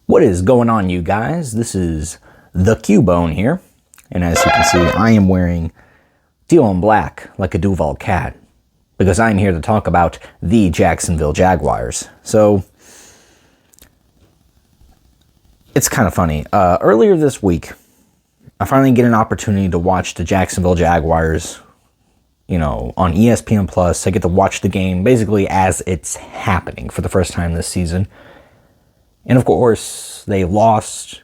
What is going on, you guys? This is the Q-Bone here, and as you can see, I am wearing teal and black like a Duval cat, because I'm here to talk about the Jacksonville Jaguars. So, it's kind of funny. Earlier this week, I finally get an opportunity to watch the Jacksonville Jaguars, on ESPN Plus. I get to watch the game basically as it's happening for the first time this season. And of course, they lost,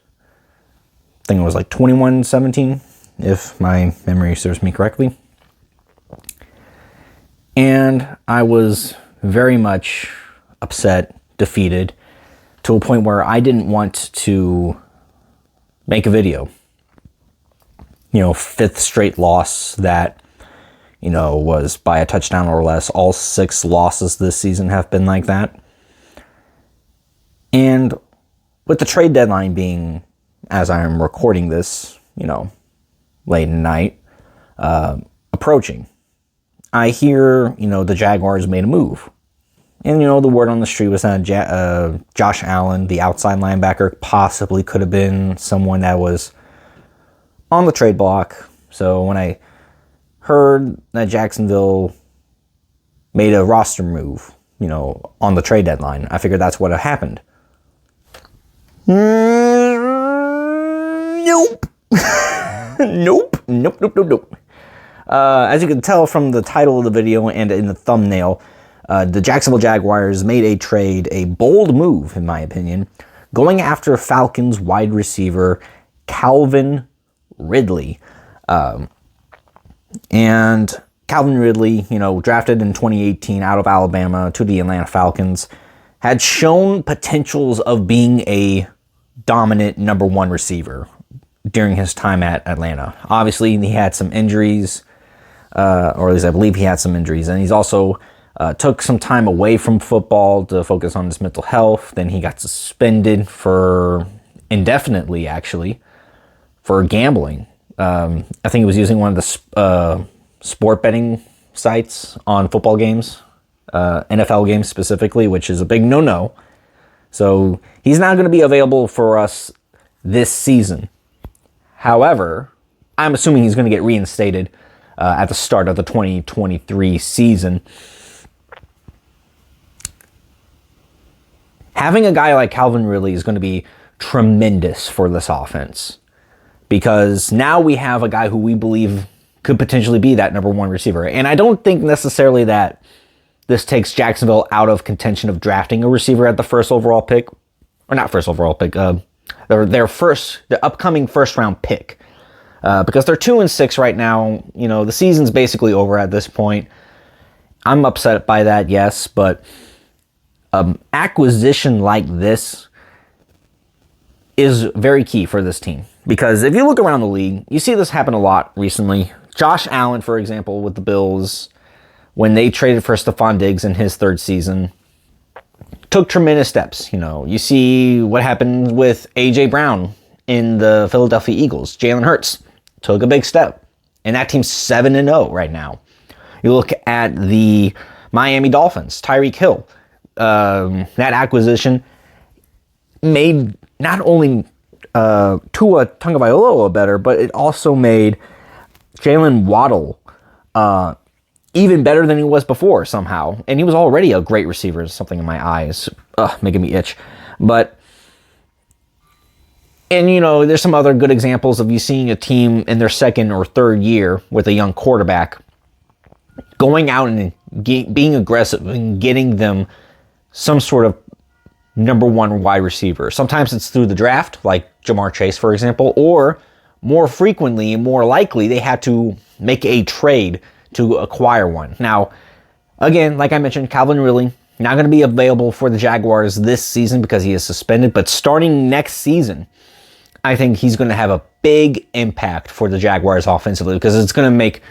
I think it was like 21-17, if my memory serves me correctly. And I was very much upset, defeated, to a point where I didn't want to make a video. Fifth straight loss that, was by a touchdown or less. All 6 losses this season have been like that. And with the trade deadline being, as I am recording this, late at night, approaching, I hear, the Jaguars made a move. And, the word on the street was that Josh Allen, the outside linebacker, possibly could have been someone that was on the trade block. So when I heard that Jacksonville made a roster move, on the trade deadline, I figured that's what had happened. Nope. Nope. As you can tell from the title of the video and in the thumbnail, the Jacksonville Jaguars made a trade, a bold move, in my opinion, going after Falcons wide receiver Calvin Ridley. And Calvin Ridley, drafted in 2018 out of Alabama to the Atlanta Falcons, had shown potentials of being a dominant number 1 receiver during his time at Atlanta. Obviously, he had some injuries, or at least I believe he had some injuries, and he's also took some time away from football to focus on his mental health. Then he got suspended for indefinitely, actually, for gambling. I think he was using one of the sport betting sites on football games, NFL games specifically, which is a big no-no. So he's not going to be available for us this season. However, I'm assuming he's going to get reinstated at the start of the 2023 season. Having a guy like Calvin Ridley is going to be tremendous for this offense, because now we have a guy who we believe could potentially be that number 1 receiver. And I don't think necessarily that this takes Jacksonville out of contention of drafting a receiver at the first overall pick, or not first overall pick, the upcoming first round pick, because they're 2-6 right now. The season's basically over at this point. I'm upset by that, yes, but acquisition like this is very key for this team, because if you look around the league, you see this happen a lot recently. Josh Allen, for example, with the Bills, when they traded for Stephon Diggs in his 3rd season, took tremendous steps. You see what happened with A.J. Brown in the Philadelphia Eagles. Jalen Hurts took a big step, and that team's 7-0 right now. You look at the Miami Dolphins, Tyreek Hill. That acquisition made not only Tua Tagovailoa better, but it also made Jalen Waddle even better than he was before somehow. And he was already a great receiver. Something in my eyes making me itch. But, and there's some other good examples of you seeing a team in their 2nd or 3rd year with a young quarterback going out and being aggressive and getting them some sort of number 1 wide receiver. Sometimes it's through the draft, like Jamar Chase, for example, or more frequently, more likely, they had to make a trade to acquire one. Now, again, like I mentioned, Calvin Ridley not going to be available for the Jaguars this season because he is suspended, but starting next season, I think he's going to have a big impact for the Jaguars offensively, because it's going to make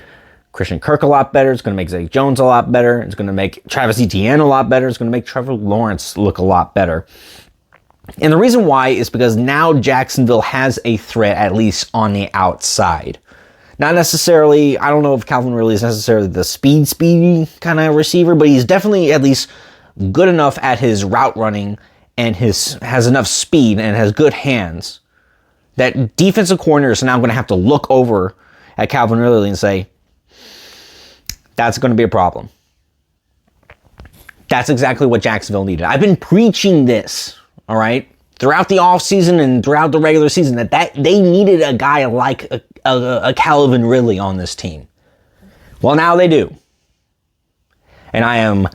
Christian Kirk a lot better. It's going to make Zay Jones a lot better. It's going to make Travis Etienne a lot better. It's going to make Trevor Lawrence look a lot better. And the reason why is because now Jacksonville has a threat, at least on the outside. Not necessarily, I don't know if Calvin Ridley is necessarily the speedy kind of receiver, but he's definitely at least good enough at his route running and has enough speed and has good hands, that defensive coordinators are now going to have to look over at Calvin Ridley and say, that's going to be a problem. That's exactly what Jacksonville needed. I've been preaching this, all right, throughout the offseason and throughout the regular season, that they needed a guy like a Calvin Ridley on this team. Well, now they do. And I am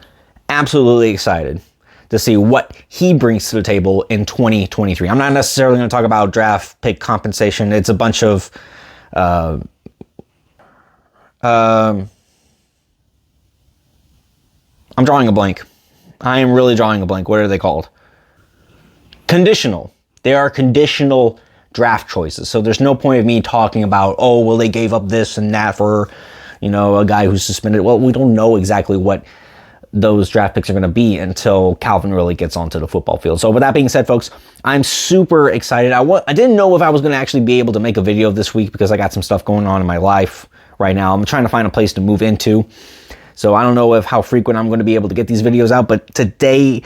absolutely excited to see what he brings to the table in 2023. I'm not necessarily going to talk about draft pick compensation. It's a bunch of I'm drawing a blank. I am really drawing a blank. What are they called? Conditional. They are conditional draft choices. So there's no point of me talking about, oh, well, they gave up this and that for, a guy who's suspended. Well, we don't know exactly what those draft picks are going to be until Calvin really gets onto the football field. So with that being said, folks, I'm super excited. I didn't know if I was going to actually be able to make a video this week because I got some stuff going on in my life right now. I'm trying to find a place to move into. So I don't know how frequent I'm going to be able to get these videos out, but today,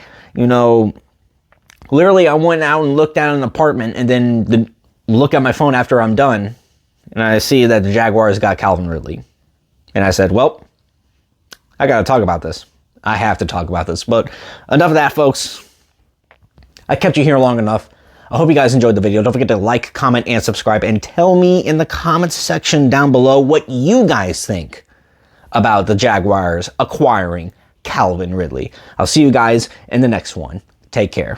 literally I went out and looked at an apartment and then look at my phone after I'm done, and I see that the Jaguars got Calvin Ridley. And I said, well, I got to talk about this. I have to talk about this. But enough of that, folks. I kept you here long enough. I hope you guys enjoyed the video. Don't forget to like, comment, and subscribe, and tell me in the comments section down below what you guys think about the Jaguars acquiring Calvin Ridley. I'll see you guys in the next one. Take care.